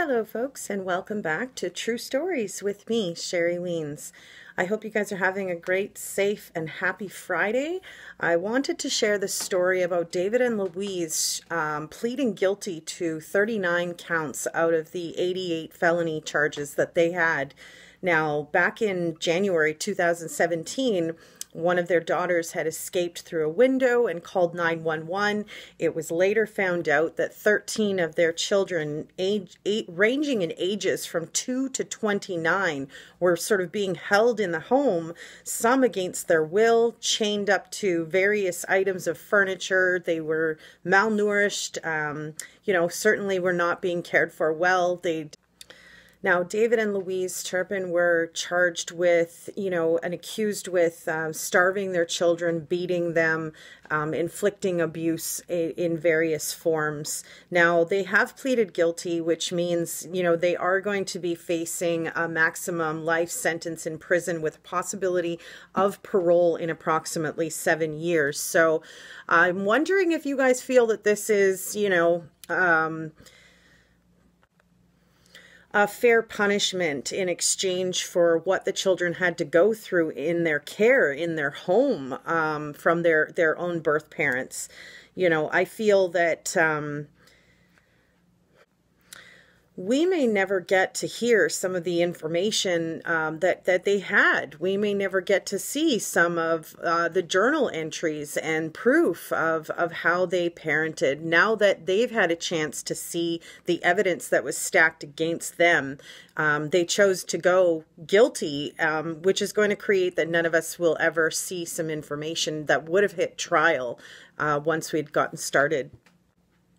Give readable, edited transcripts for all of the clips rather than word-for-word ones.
Hello folks, and welcome back to True Stories with me, Sherry Wiens. I hope you guys are having a great, safe, and happy Friday. I wanted to share the story about David and Louise pleading guilty to 39 counts out of the 88 felony charges that they had. Now, back in January 2017, one of their daughters had escaped through a window and called 911. It was later found out that 13 of their children, ranging in ages from 2 to 29, were sort of being held in the home, some against their will, chained up to various items of furniture. They were malnourished, certainly were not being cared for well. Now, David and Louise Turpin were charged with, and accused with starving their children, beating them, inflicting abuse in various forms. Now, they have pleaded guilty, which means, they are going to be facing a maximum life sentence in prison with possibility of parole in approximately 7 years. So I'm wondering if you guys feel that this is, a fair punishment in exchange for what the children had to go through in their care, in their home, from their own birth parents. I feel that we may never get to hear some of the information that they had. We may never get to see some of the journal entries and proof of how they parented. Now that they've had a chance to see the evidence that was stacked against them, they chose to go guilty, which is going to create that none of us will ever see some information that would have hit trial once we'd gotten started.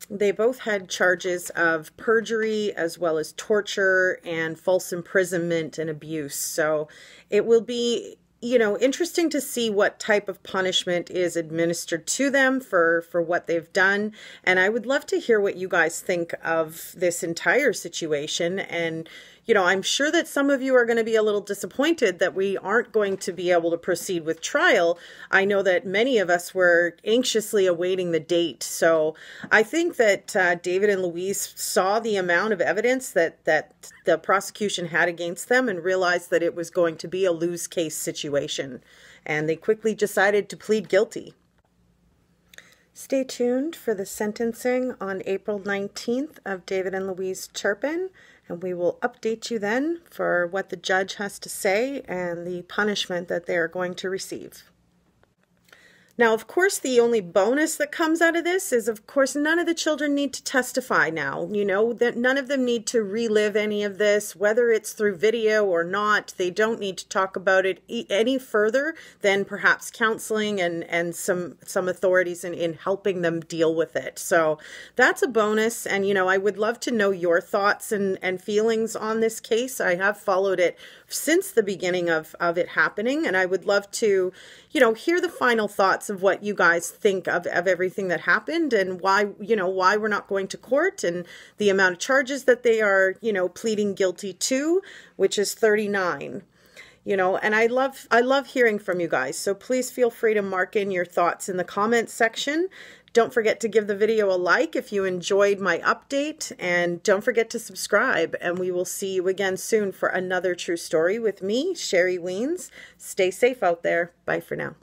They both had charges of perjury as well as torture and false imprisonment and abuse. So it will be, interesting to see what type of punishment is administered to them for what they've done. And I would love to hear what you guys think of this entire situation. And I'm sure that some of you are going to be a little disappointed that we aren't going to be able to proceed with trial. I know that many of us were anxiously awaiting the date. So I think that David and Louise saw the amount of evidence that the prosecution had against them and realized that it was going to be a lose case situation. And they quickly decided to plead guilty. Stay tuned for the sentencing on April 19th of David and Louise Turpin, and we will update you then for what the judge has to say and the punishment that they are going to receive. Now, of course, the only bonus that comes out of this is, of course, none of the children need to testify now. That none of them need to relive any of this, whether it's through video or not. They don't need to talk about it any further than perhaps counseling and some authorities in helping them deal with it. So that's a bonus. And, I would love to know your thoughts and feelings on this case. I have followed it since the beginning of it happening, and I would love to, hear the final thoughts of what you guys think of everything that happened and why we're not going to court and the amount of charges that they are, pleading guilty to, which is 39. And I love hearing from you guys. So please feel free to mark in your thoughts in the comments section. Don't forget to give the video a like if you enjoyed my update, and don't forget to subscribe, and we will see you again soon for another true story with me, Sherry Wiens. Stay safe out there. Bye for now.